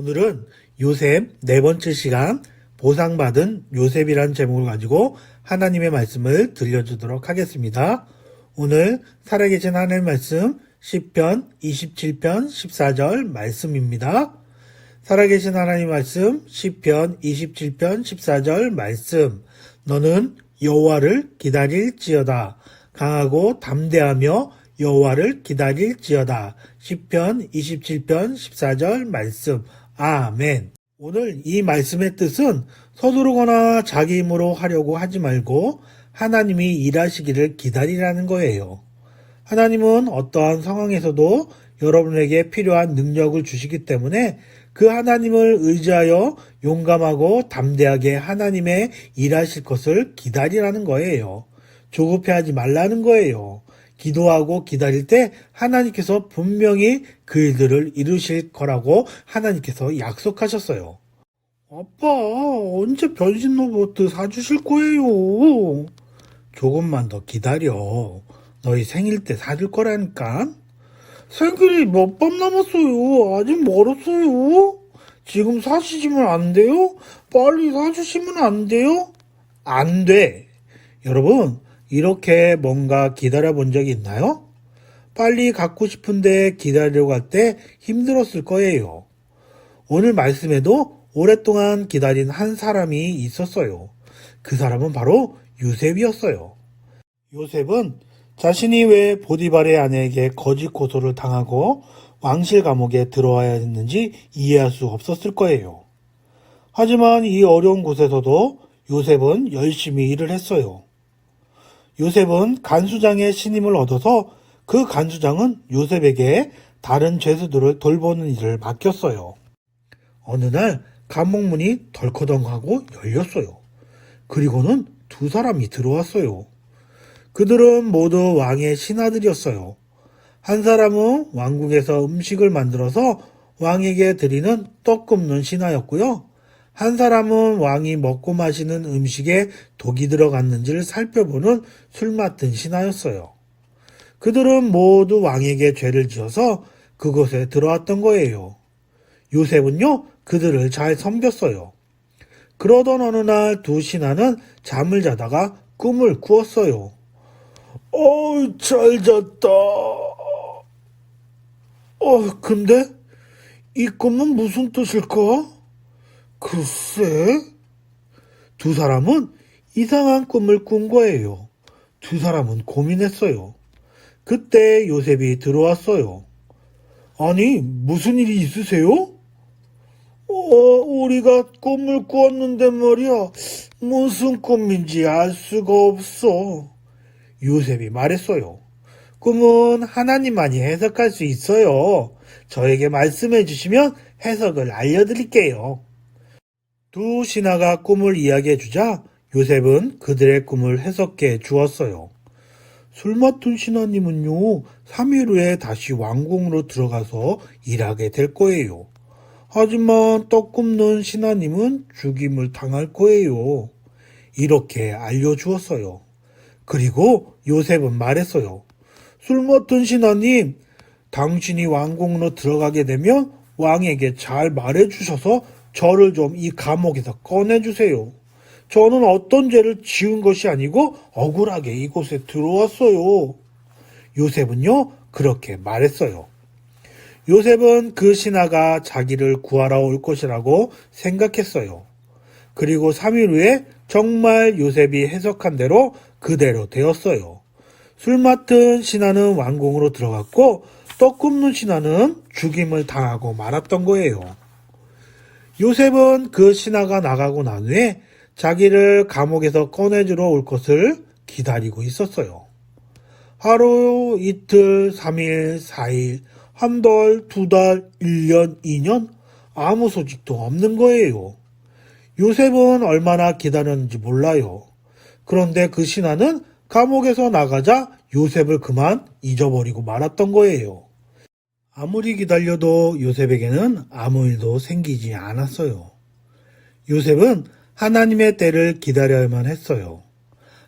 오늘은 요셉 네 번째 시간 보상받은 요셉이란 제목을 가지고 하나님의 말씀을 들려주도록 하겠습니다. 오늘 살아계신 하나님의 말씀 시편 27편 14절 말씀입니다. 살아계신 하나님의 말씀 시편 27편 14절 말씀. 너는 여호와를 기다릴지어다. 강하고 담대하며 여호와를 기다릴지어다. 시편 27편 14절 말씀. 아멘. 오늘 이 말씀의 뜻은 서두르거나 자기 힘으로 하려고 하지 말고 하나님이 일하시기를 기다리라는 거예요. 하나님은 어떠한 상황에서도 여러분에게 필요한 능력을 주시기 때문에 그 하나님을 의지하여 용감하고 담대하게 하나님의 일하실 것을 기다리라는 거예요. 조급해하지 말라는 거예요. 기도하고 기다릴 때 하나님께서 분명히 그 일들을 이루실 거라고 하나님께서 약속하셨어요. 아빠, 언제 변신 로봇 사주실 거예요? 조금만 더 기다려. 너희 생일 때 사줄 거라니까. 생일이 몇 밤 남았어요. 아직 멀었어요. 지금 사주시면 안 돼요? 빨리 사주시면 안 돼요? 안 돼. 여러분, 이렇게 뭔가 기다려 본 적이 있나요? 빨리 갖고 싶은데 기다리려고 할 때 힘들었을 거예요. 오늘 말씀에도 오랫동안 기다린 한 사람이 있었어요. 그 사람은 바로 요셉이었어요. 요셉은 자신이 왜 보디발의 아내에게 거짓 고소를 당하고 왕실 감옥에 들어와야 했는지 이해할 수 없었을 거예요. 하지만 이 어려운 곳에서도 요셉은 열심히 일을 했어요. 요셉은 간수장의 신임을 얻어서 그 간수장은 요셉에게 다른 죄수들을 돌보는 일을 맡겼어요. 어느 날 감옥문이 덜커덩하고 열렸어요. 그리고는 두 사람이 들어왔어요. 그들은 모두 왕의 신하들이었어요. 한 사람은 왕궁에서 음식을 만들어서 왕에게 드리는 떡 굽는 신하였고요. 한 사람은 왕이 먹고 마시는 음식에 독이 들어갔는지를 살펴보는 술 맡은 신하였어요. 그들은 모두 왕에게 죄를 지어서 그곳에 들어왔던 거예요. 요셉은요, 그들을 잘 섬겼어요. 그러던 어느 날 두 신하는 잠을 자다가 꿈을 꾸었어요. 잘 잤다. 근데 이 꿈은 무슨 뜻일까? 글쎄, 두 사람은 이상한 꿈을 꾼 거예요. 두 사람은 고민했어요. 그때 요셉이 들어왔어요. 아니, 무슨 일이 있으세요? 우리가 꿈을 꾸었는데 말이야. 무슨 꿈인지 알 수가 없어. 요셉이 말했어요. 꿈은 하나님만이 해석할 수 있어요. 저에게 말씀해 주시면 해석을 알려드릴게요. 두 신하가 꿈을 이야기해 주자 요셉은 그들의 꿈을 해석해 주었어요. 술 맡은 신하님은요, 3일 후에 다시 왕궁으로 들어가서 일하게 될 거예요. 하지만 떡 굽는 신하님은 죽임을 당할 거예요. 이렇게 알려주었어요. 그리고 요셉은 말했어요. 술 맡은 신하님, 당신이 왕궁으로 들어가게 되면 왕에게 잘 말해주셔서 저를 좀 이 감옥에서 꺼내주세요. 저는 어떤 죄를 지은 것이 아니고 억울하게 이곳에 들어왔어요. 요셉은요, 그렇게 말했어요. 요셉은 그 신하가 자기를 구하러 올 것이라고 생각했어요. 그리고 3일 후에 정말 요셉이 해석한 대로 그대로 되었어요. 술 맡은 신하는 왕궁으로 들어갔고 떡 굽는 신하는 죽임을 당하고 말았던 거예요. 요셉은 그 신하가 나가고 난 후에 자기를 감옥에서 꺼내주러 올 것을 기다리고 있었어요. 하루, 이틀, 3일, 4일, 한 달, 2달, 1년, 2년 아무 소식도 없는 거예요. 요셉은 얼마나 기다렸는지 몰라요. 그런데 그 신하는 감옥에서 나가자 요셉을 그만 잊어버리고 말았던 거예요. 아무리 기다려도 요셉에게는 아무 일도 생기지 않았어요. 요셉은 하나님의 때를 기다려야만 했어요.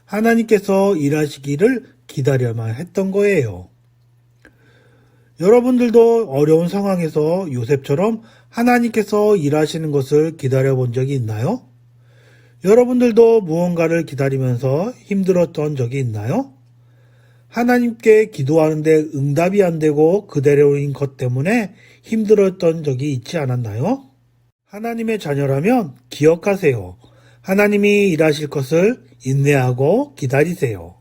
하나님께서 일하시기를 기다려야만 했던 거예요. 여러분들도 어려운 상황에서 요셉처럼 하나님께서 일하시는 것을 기다려 본 적이 있나요? 여러분들도 무언가를 기다리면서 힘들었던 적이 있나요? 하나님께 기도하는데 응답이 안 되고 그대로인 것 때문에 힘들었던 적이 있지 않았나요? 하나님의 자녀라면 기억하세요. 하나님이 일하실 것을 인내하고 기다리세요.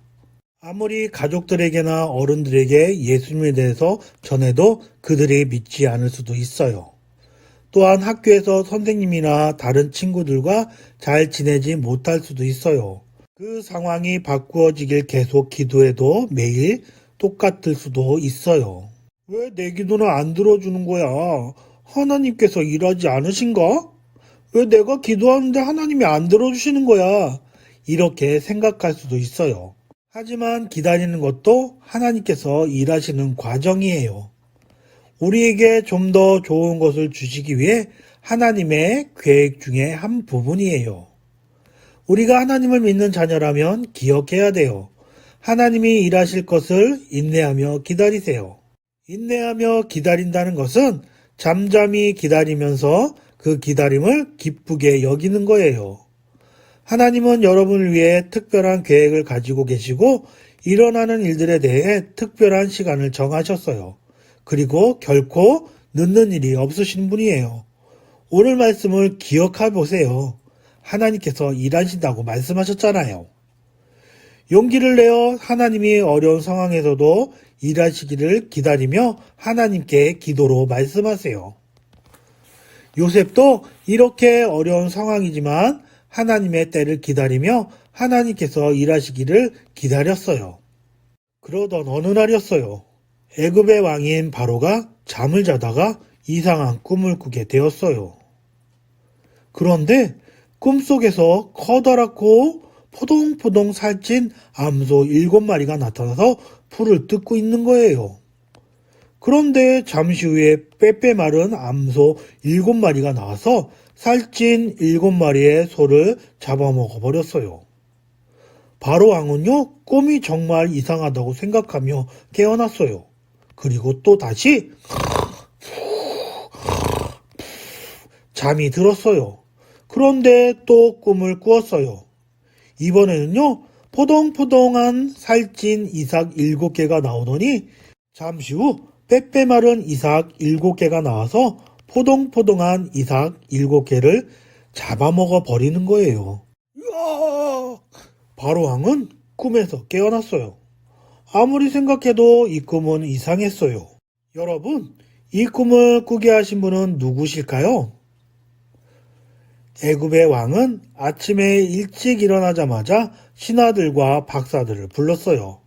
아무리 가족들에게나 어른들에게 예수님에 대해서 전해도 그들이 믿지 않을 수도 있어요. 또한 학교에서 선생님이나 다른 친구들과 잘 지내지 못할 수도 있어요. 그 상황이 바꾸어지길 계속 기도해도 매일 똑같을 수도 있어요. 왜 내 기도는 안 들어주는 거야? 하나님께서 일하지 않으신가? 왜 내가 기도하는데 하나님이 안 들어주시는 거야? 이렇게 생각할 수도 있어요. 하지만 기다리는 것도 하나님께서 일하시는 과정이에요. 우리에게 좀 더 좋은 것을 주시기 위해 하나님의 계획 중에 한 부분이에요. 우리가 하나님을 믿는 자녀라면 기억해야 돼요. 하나님이 일하실 것을 인내하며 기다리세요. 인내하며 기다린다는 것은 잠잠히 기다리면서 그 기다림을 기쁘게 여기는 거예요. 하나님은 여러분을 위해 특별한 계획을 가지고 계시고 일어나는 일들에 대해 특별한 시간을 정하셨어요. 그리고 결코 늦는 일이 없으신 분이에요. 오늘 말씀을 기억해 보세요. 하나님께서 일하신다고 말씀하셨잖아요. 용기를 내어 하나님이 어려운 상황에서도 일하시기를 기다리며 하나님께 기도로 말씀하세요. 요셉도 이렇게 어려운 상황이지만 하나님의 때를 기다리며 하나님께서 일하시기를 기다렸어요. 그러던 어느 날이었어요. 애굽의 왕인 바로가 잠을 자다가 이상한 꿈을 꾸게 되었어요. 그런데 꿈속에서 커다랗고 포동포동 살찐 암소 7마리가 나타나서 풀을 뜯고 있는 거예요. 그런데 잠시 후에 빼빼 마른 암소 7마리가 나와서 살찐 7마리의 소를 잡아먹어 버렸어요. 바로 왕은요, 꿈이 정말 이상하다고 생각하며 깨어났어요. 그리고 또 다시 잠이 들었어요. 그런데 또 꿈을 꾸었어요. 이번에는요, 포동포동한 살찐 이삭 7개가 나오더니 잠시 후 빼빼 마른 이삭 7개가 나와서 포동포동한 이삭 7개를 잡아먹어 버리는 거예요. 으아! 바로 왕은 꿈에서 깨어났어요. 아무리 생각해도 이 꿈은 이상했어요. 여러분, 이 꿈을 꾸게 하신 분은 누구실까요? 애굽의 왕은 아침에 일찍 일어나자마자 신하들과 박사들을 불렀어요.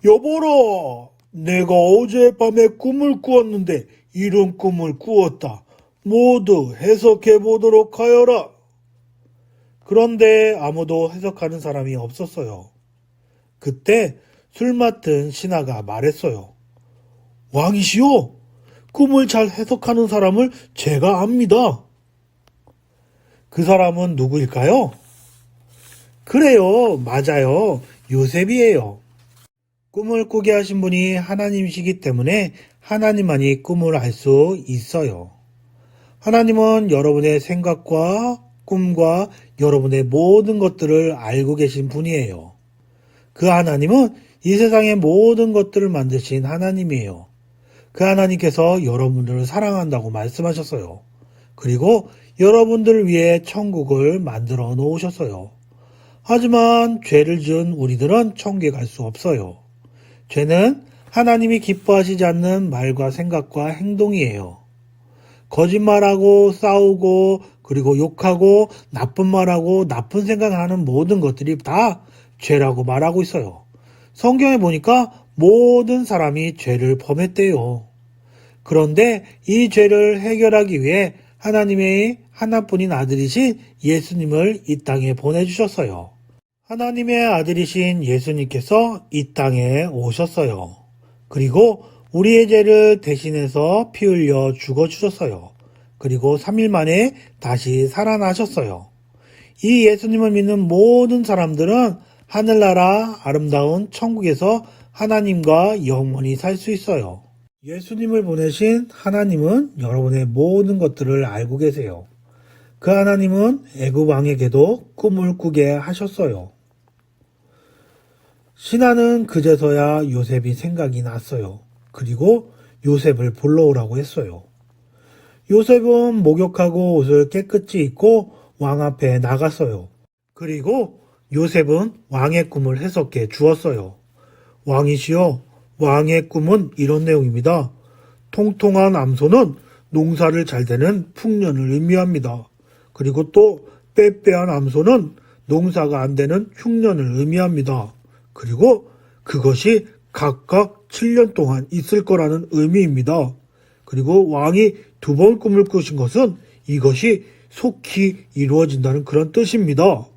여보라, 내가 어젯밤에 꿈을 꾸었는데 이런 꿈을 꾸었다. 모두 해석해 보도록 하여라. 그런데 아무도 해석하는 사람이 없었어요. 그때 술 맡은 신하가 말했어요. 왕이시오, 꿈을 잘 해석하는 사람을 제가 압니다. 그 사람은 누구일까요? 그래요, 맞아요. 요셉이에요. 꿈을 꾸게 하신 분이 하나님이시기 때문에 하나님만이 꿈을 알 수 있어요. 하나님은 여러분의 생각과 꿈과 여러분의 모든 것들을 알고 계신 분이에요. 그 하나님은 이 세상의 모든 것들을 만드신 하나님이에요. 그 하나님께서 여러분들을 사랑한다고 말씀하셨어요. 그리고 여러분들을 위해 천국을 만들어 놓으셨어요. 하지만 죄를 지은 우리들은 천국에 갈 수 없어요. 죄는 하나님이 기뻐하시지 않는 말과 생각과 행동이에요. 거짓말하고 싸우고 그리고 욕하고 나쁜 말하고 나쁜 생각하는 모든 것들이 다 죄라고 말하고 있어요. 성경에 보니까 모든 사람이 죄를 범했대요. 그런데 이 죄를 해결하기 위해 하나님의 하나뿐인 아들이신 예수님을 이 땅에 보내주셨어요. 하나님의 아들이신 예수님께서 이 땅에 오셨어요. 그리고 우리의 죄를 대신해서 피 흘려 죽어주셨어요. 그리고 3일 만에 다시 살아나셨어요. 이 예수님을 믿는 모든 사람들은 하늘나라 아름다운 천국에서 하나님과 영원히 살 수 있어요. 예수님을 보내신 하나님은 여러분의 모든 것들을 알고 계세요. 그 하나님은 애굽 왕에게도 꿈을 꾸게 하셨어요. 신하는 그제서야 요셉이 생각이 났어요. 그리고 요셉을 불러오라고 했어요. 요셉은 목욕하고 옷을 깨끗이 입고 왕 앞에 나갔어요. 그리고 요셉은 왕의 꿈을 해석해 주었어요. 왕이시여, 왕의 꿈은 이런 내용입니다. 통통한 암소는 농사를 잘 되는 풍년을 의미합니다. 그리고 또 빼빼한 암소는 농사가 안 되는 흉년을 의미합니다. 그리고 그것이 각각 7년 동안 있을 거라는 의미입니다. 그리고 왕이 2번 꿈을 꾸신 것은 이것이 속히 이루어진다는 그런 뜻입니다.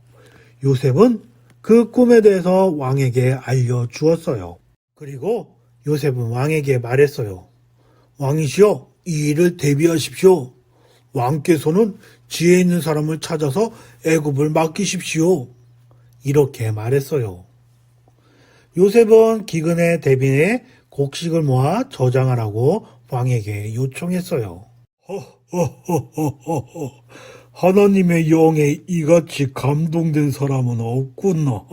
요셉은 그 꿈에 대해서 왕에게 알려주었어요. 그리고 요셉은 왕에게 말했어요. 왕이시여, 이 일을 대비하십시오. 왕께서는 지혜 있는 사람을 찾아서 애굽을 맡기십시오. 이렇게 말했어요. 요셉은 기근에 대비해 곡식을 모아 저장하라고 왕에게 요청했어요. 허허허허허. 하나님의 영에 이같이 감동된 사람은 없구나.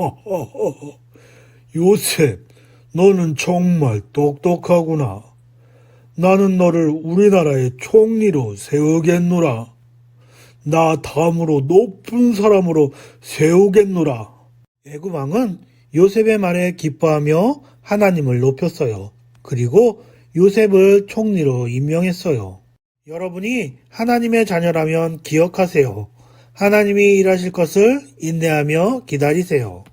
요셉, 너는 정말 똑똑하구나. 나는 너를 우리나라의 총리로 세우겠노라. 나 다음으로 높은 사람으로 세우겠노라. 애굽 왕은 요셉의 말에 기뻐하며 하나님을 높였어요. 그리고 요셉을 총리로 임명했어요. 여러분이 하나님의 자녀라면 기억하세요. 하나님이 일하실 것을 인내하며 기다리세요.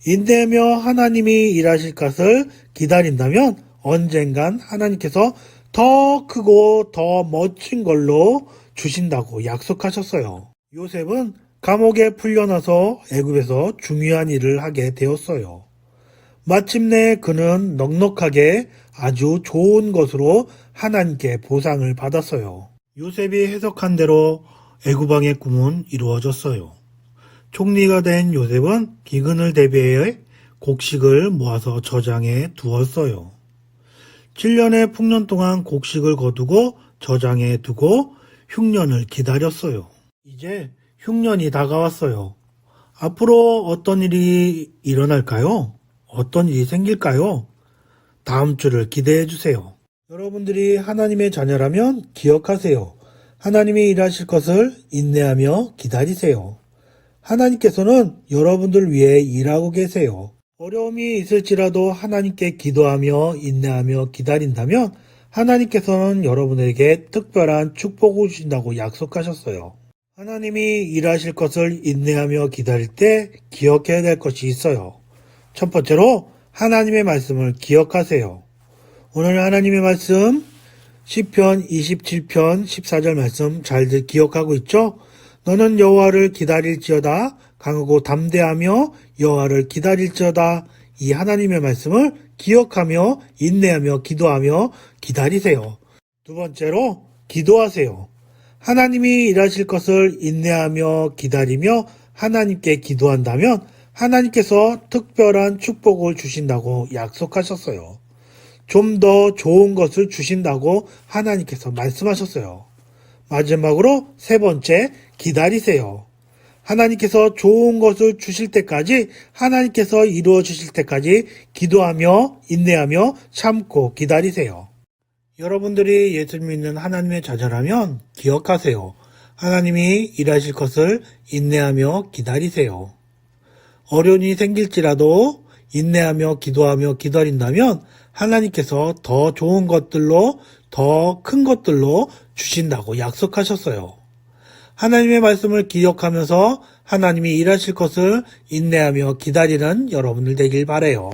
인내하며 하나님이 일하실 것을 기다린다면 언젠간 하나님께서 더 크고 더 멋진 걸로 주신다고 약속하셨어요. 요셉은 감옥에 풀려나서 애굽에서 중요한 일을 하게 되었어요. 마침내 그는 넉넉하게 아주 좋은 것으로 하나님께 보상을 받았어요. 요셉이 해석한 대로 애굽 왕의 꿈은 이루어졌어요. 총리가 된 요셉은 기근을 대비해 곡식을 모아서 저장해 두었어요. 7년의 풍년 동안 곡식을 거두고 저장해 두고 흉년을 기다렸어요. 이제 흉년이 다가왔어요. 앞으로 어떤 일이 일어날까요? 어떤 일이 생길까요? 다음 주를 기대해 주세요. 여러분들이 하나님의 자녀라면 기억하세요. 하나님이 일하실 것을 인내하며 기다리세요. 하나님께서는 여러분들 위해 일하고 계세요. 어려움이 있을지라도 하나님께 기도하며 인내하며 기다린다면 하나님께서는 여러분에게 특별한 축복을 주신다고 약속하셨어요. 하나님이 일하실 것을 인내하며 기다릴 때 기억해야 될 것이 있어요. 첫 번째로 하나님의 말씀을 기억하세요. 오늘 하나님의 말씀 시편 27편 14절 말씀 잘들 기억하고 있죠? 너는 여호와를 기다릴지어다 강하고 담대하며 여호와를 기다릴지어다. 이 하나님의 말씀을 기억하며 인내하며 기도하며 기다리세요. 두 번째로 기도하세요. 하나님이 일하실 것을 인내하며 기다리며 하나님께 기도한다면 하나님께서 특별한 축복을 주신다고 약속하셨어요. 좀 더 좋은 것을 주신다고 하나님께서 말씀하셨어요. 마지막으로 세 번째, 기다리세요. 하나님께서 좋은 것을 주실 때까지, 하나님께서 이루어 주실 때까지 기도하며 인내하며 참고 기다리세요. 여러분들이 예수 믿는 하나님의 자녀라면 기억하세요. 하나님이 일하실 것을 인내하며 기다리세요. 어려움이 생길지라도 인내하며 기도하며 기다린다면 하나님께서 더 좋은 것들로 더 큰 것들로 주신다고 약속하셨어요. 하나님의 말씀을 기억하면서 하나님이 일하실 것을 인내하며 기다리는 여러분들 되길 바라요.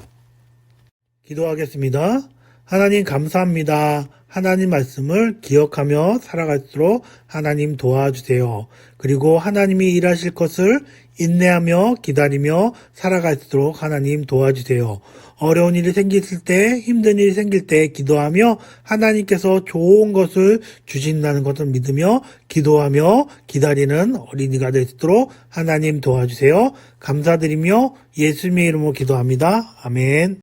기도하겠습니다. 하나님 감사합니다. 하나님 말씀을 기억하며 살아갈수록 하나님 도와주세요. 그리고 하나님이 일하실 것을 인내하며 기다리며 살아갈수록 하나님 도와주세요. 어려운 일이 생길 때, 힘든 일이 생길 때 기도하며 하나님께서 좋은 것을 주신다는 것을 믿으며 기도하며 기다리는 어린이가 될 수 있도록 하나님 도와주세요. 감사드리며 예수님의 이름으로 기도합니다. 아멘.